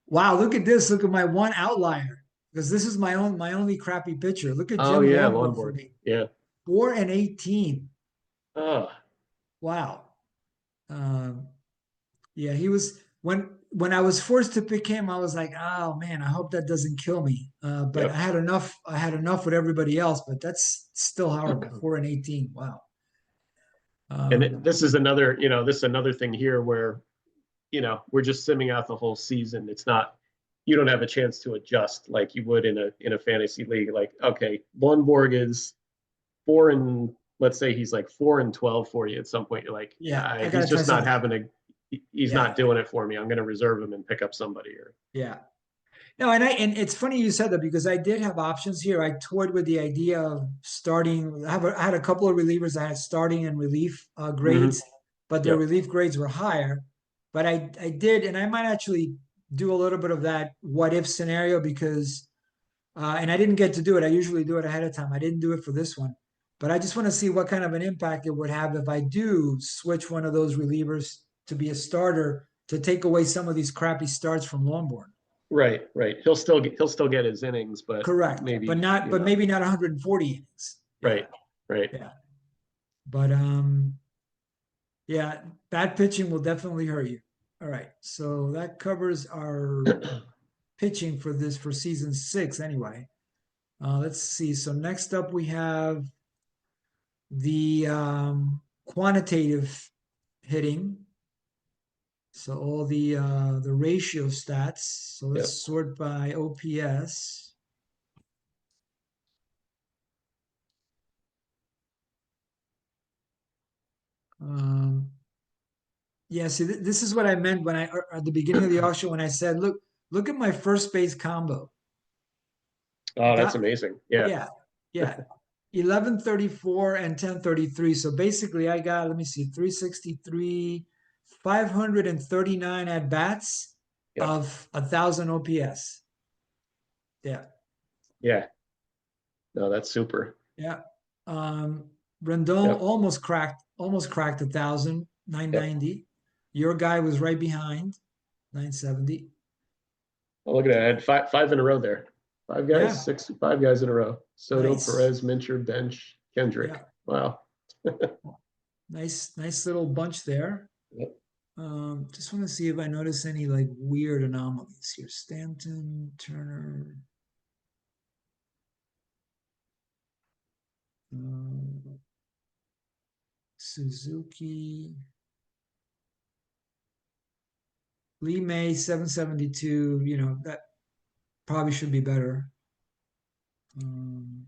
wow. Look at this. Look at my one outlier. Because this is my only crappy pitcher. Look at Oh Jim yeah, Lonborn for longboard. me. Yeah. 4 and 18. Oh, Wow. Um, yeah, he was when I was forced to pick him, I was like, oh man, I hope that doesn't kill me. But yep. I had enough with everybody else, but that's still horrible. 4 and 18. Wow. And this is another, this is another thing here where, we're just simming out the whole season. It's not, you don't have a chance to adjust like you would in a fantasy league. Like, okay, Lundborg is 4 and let's say he's like 4 and 12 for you at some point. You're like, Yeah, I he's gotta try just not something. having he's Yeah, not doing it for me. I'm going to reserve him and pick up somebody here. yeah. No, and it's funny you said that because I did have options here. I toyed with the idea of starting. I had a couple of relievers I had starting and relief Mm-hmm. grades, but their Yep. relief grades were higher. But I did, and I might actually do a little bit of that what if scenario because, and I didn't get to do it. I usually do it ahead of time. I didn't do it for this one, but I just want to see what kind of an impact it would have if I do switch one of those relievers to be a starter to take away some of these crappy starts from Longborn. Right, right. He'll still get his innings, but Correct, but maybe, not, but maybe not 140 innings. Yeah, right, right. yeah. But yeah, bad pitching will definitely hurt you. All right, so that covers our pitching for season 6 anyway. Let's see. So next up we have the quantitative hitting. So all the ratio stats. So Yep. let's sort by OPS. Um, Yeah, see, this is what I meant when I at the beginning of the auction when I said, look at my first base combo. Oh, that's Got amazing. Yeah. yeah, yeah, 1134 and 1033. So basically, I got let me see, 363, 539 at bats Yep. of 1,000 OPS. Yeah, Yeah. No, that's super. yeah. Um, Rendon Yep. almost cracked 1,000, Yep. 990. Your guy was right behind, 970. Oh, look at that. I had five in a row there. Five guys, Yeah, 5 guys in a row. Soto, nice. Perez, Mincher, Bench, Kendrick. Yeah, Wow. nice little bunch there. Yep. Just want to see if I notice any like weird anomalies here. Stanton, Turner, uh, Suzuki, Lee May, 772. You know, that probably should be better. Um,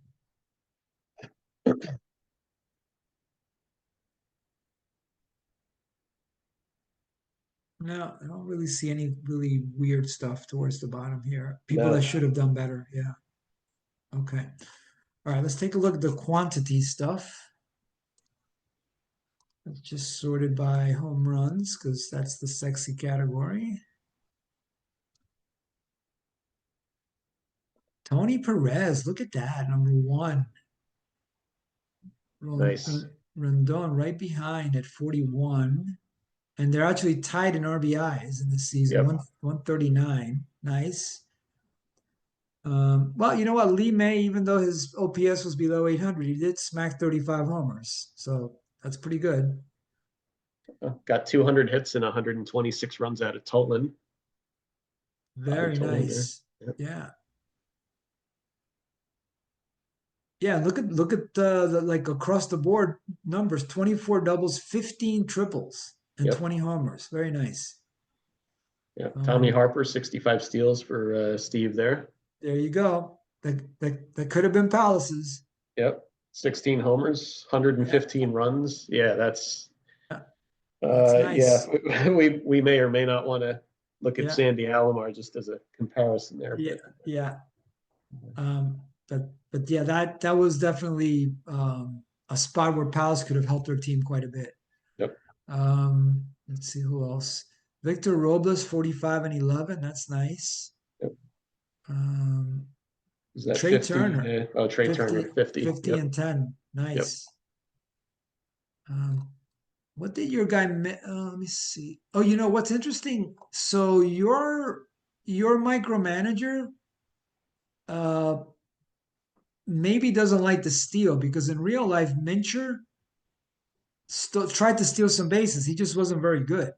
no, I don't really see any really weird stuff towards the bottom here. People that No. should have done better. Yeah. Okay. All right. Let's take a look at the quantity stuff. It's just sorted by home runs because that's the sexy category. Tony Perez, look at that, number one. Nice. Rondon right behind at 41. And they're actually tied in RBIs in this season, Yep. 139. Nice. Well, you know what? Lee May, even though his OPS was below 800, he did smack 35 homers. So that's pretty good. Got 200 hits and 126 runs out of Tolan. Bobby Very Tolan there. nice. Yep. Yeah. Yeah, look at the like across the board numbers: 24 doubles, 15 triples, and Yep. 20 homers. Very nice. Yeah. Tommy Um, Harper, 65 steals for Steve there. there you go. That could have been Palace's. Yep. 16 homers, Yeah, 115 runs. Yeah, that's yeah, that's yeah. nice. We may or may not want to look at Yeah, Sandy Alomar just as a comparison there, yeah, but yeah. But yeah, that was definitely a spot where Palace could have helped their team quite a bit. yep. Let's see who else. Victor Robles, 45 and 11. That's nice. Yep. Um, Is that Trey 50? Turner, Oh, Trey Turner, 50, 50. 50 Yep. and 10. Yep. Nice. What did your guy, let me see. Oh, you know what's interesting? So your micromanager uh maybe doesn't like the steal because in real life, Mincher still tried to steal some bases. He just wasn't very good.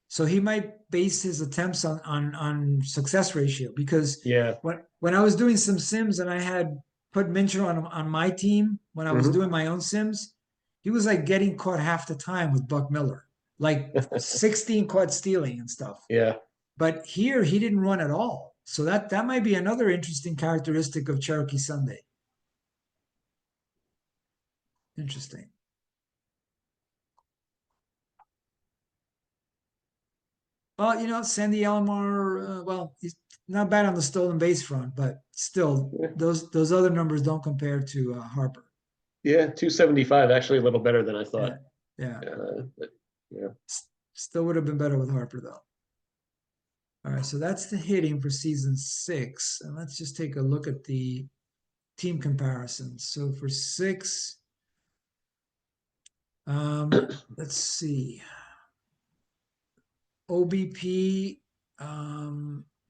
So he might base his attempts on success ratio because Yeah. when I was doing some sims and I had put Mincher on my team when I was Hmm. doing my own sims, he was like getting caught half the time with Buck Miller, like 16 caught stealing and stuff. Yeah. But here he didn't run at all. So that might be another interesting characteristic of Cherokee Sunday. Interesting. Well, you know, Sandy Alomar, well, he's not bad on the stolen base front, but still, Yeah. those other numbers don't compare to Harper. Yeah. 275, actually a little better than I Yeah, thought. yeah. But yeah. Still would have been better with Harper though. All right, so that's the hitting for season 6, and let's just take a look at the team comparisons. So for 6, let's see. OBP,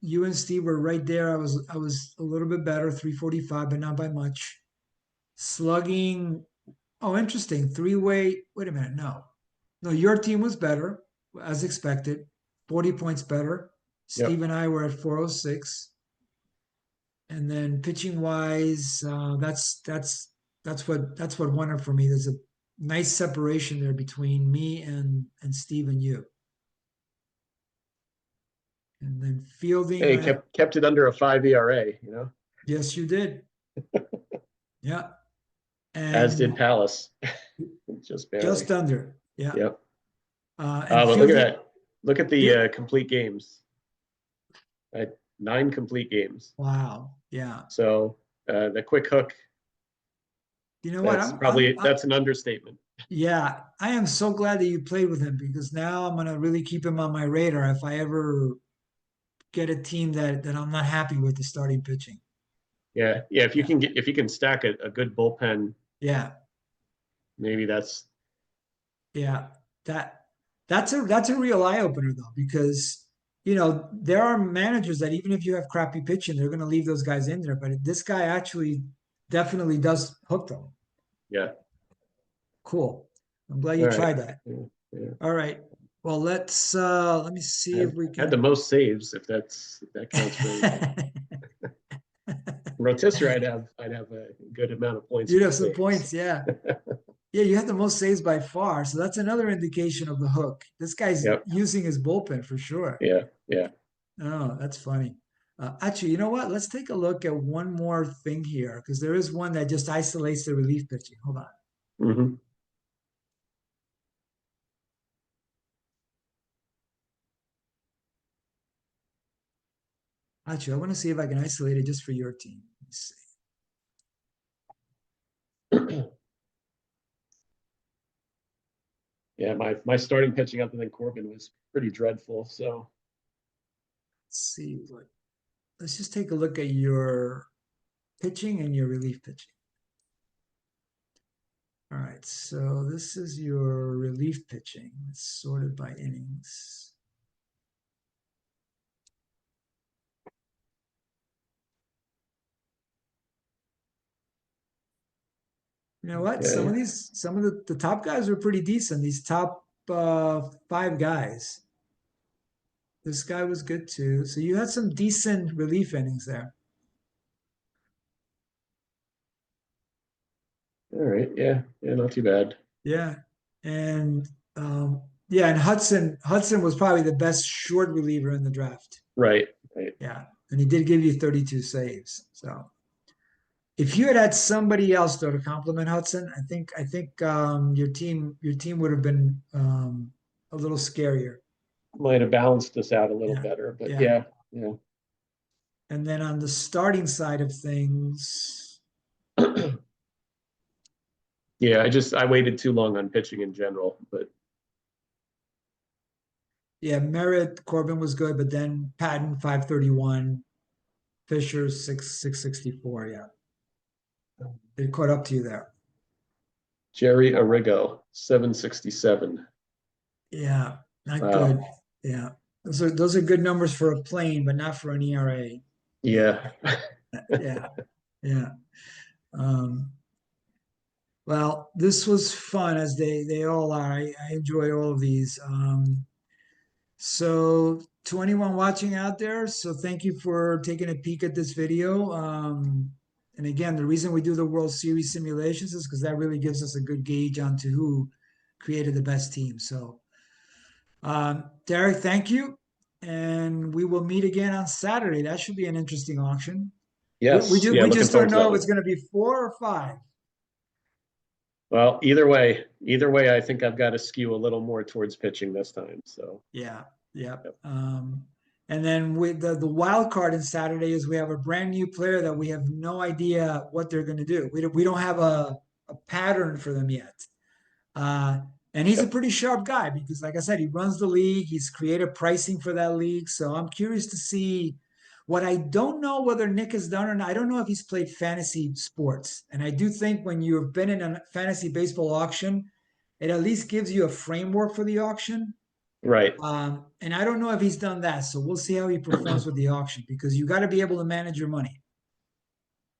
you and Steve were right there. I was a little bit better, 345, but not by much. Slugging, oh, interesting. Three-way, wait a minute, no. No, your team was better, as expected. 40 points better. Yep. Steve and I were at 406. And then pitching wise, that's what won it for me. There's a nice separation there between me and Steve and you. And then fielding, Hey, kept it under a 5 ERA, yes, you did. Yeah. as did And Palace, just just barely. under. Yeah. Yep. And But look at fielding, that. Look at the field, complete games. Right? 9 complete games. wow. Yeah. So the quick hook, You know what? that's an understatement. Yeah, I am so glad that you played with him because now I'm gonna really keep him on my radar if I ever get a team that I'm not happy with the starting pitching. Yeah, yeah. Yeah, If you can stack a good bullpen, yeah, maybe that's yeah. That that's a real eye opener though, because there are managers that even if you have crappy pitching, they're going to leave those guys in there. But this guy actually definitely does hook them. Yeah. Cool. I'm glad All you right. tried that. Yeah, yeah. All right. Well, let me see if we Had the can. most saves, if that counts for anything. Rotisserie, I'd have a good amount of points You'd for have some saves. points, yeah. Yeah, you have the most saves by far. So that's another indication of the hook. This guy's Yep. using his bullpen for sure. Yeah. Yeah. Oh, that's funny. Actually, you know what? Let's take a look at one more thing here because there is one that just isolates the relief pitching. Hold on. Mm-hmm. Actually, I want to see if I can isolate it just for your team. Let's see. Yeah, my starting pitching up and then Corbin was pretty dreadful. So Let's see. Let's just take a look at your pitching and your relief pitching. All right, so this is your relief pitching. It's sorted by innings. You know what? yeah, Some of the top guys were pretty decent. These top five guys. This guy was good too. So you had some decent relief innings there. all right, yeah, not too bad. Yeah. And yeah, and Hudson was probably the best short reliever in the draft. Right, right. Yeah. And he did give you 32 saves. So if you had had somebody else though to complement Hudson, I think your team would have been a little scarier. Might have balanced us out a little Yeah. better, but Yeah. yeah. And then on the starting side of things, Yeah, I waited too long on pitching in general, but yeah, Merritt, Corbin was good, but then Patton 531, Fisher 664. Yeah. They caught up to you there. Jerry Arrigo, 767. Yeah, not Wow. good. Yeah. Those are good numbers for a plane, but not for an ERA. Yeah. Yeah. Yeah. Um, well, this was fun as they all are. I enjoy all of these. So to anyone watching out there, so thank you for taking a peek at this video. And again, the reason we do the World Series simulations is because that really gives us a good gauge onto who created the best team. So, Derek, thank you. And we will meet again on Saturday. That should be an interesting auction. Yes. Yeah, We looking just forward don't to know that if one. it's going to be 4 or 5. Well, either way, I think I've got to skew a little more towards pitching this time. So, Yeah, yeah. yep. And then with the wild card in Saturday is we have a brand new player that we have no idea what they're going to do. We don't have a pattern for them yet. Uh, and he's a Yep. pretty sharp guy because, like I said, he runs the league. He's created pricing for that league. So I'm curious to see what I don't know whether Nick has done or not. I don't know if he's played fantasy sports. And I do think when you've been in a fantasy baseball auction, it at least gives you a framework for the auction. Right. And I don't know if he's done that. So we'll see how he performs with the auction because you got to be able to manage your money.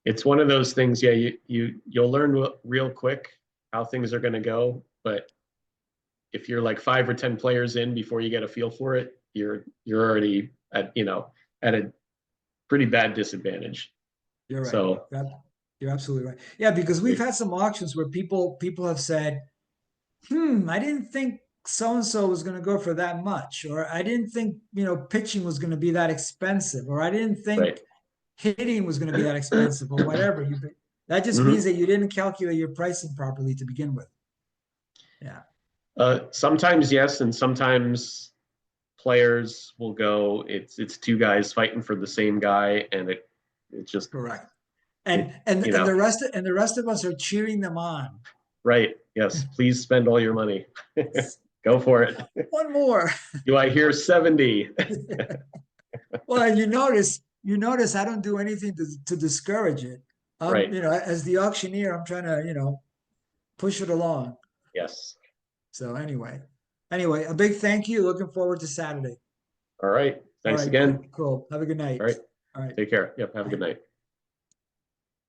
It's one of those things. Yeah, you'll learn real quick how things are going to go, but if you're like 5 or 10 players in before you get a feel for it, you're already at a pretty bad disadvantage. You're right. So You're absolutely right. Yeah, because we've had some auctions where people have said, I didn't think so and so was going to go for that much, or I didn't think pitching was going to be that expensive, or I didn't right. think hitting was going to be that expensive, or whatever. That just means Mm-hmm. that you didn't calculate your pricing properly to begin with. Yeah. Sometimes yes, and sometimes players will go. It's two guys fighting for the same guy, and it's just Correct. it. And the rest of us are cheering them on. Right. Yes. Please spend all your money. Go for it. One more. Do I hear 70? Well, you notice I don't do anything to discourage it. Right. As the auctioneer, I'm trying to, push it along. Yes. So anyway, Anyway, a big thank you. Looking forward to Saturday. All right. All Thanks right, again. cool. Have a good All night. right. All right, Take care. Yep. Have a good bye. night.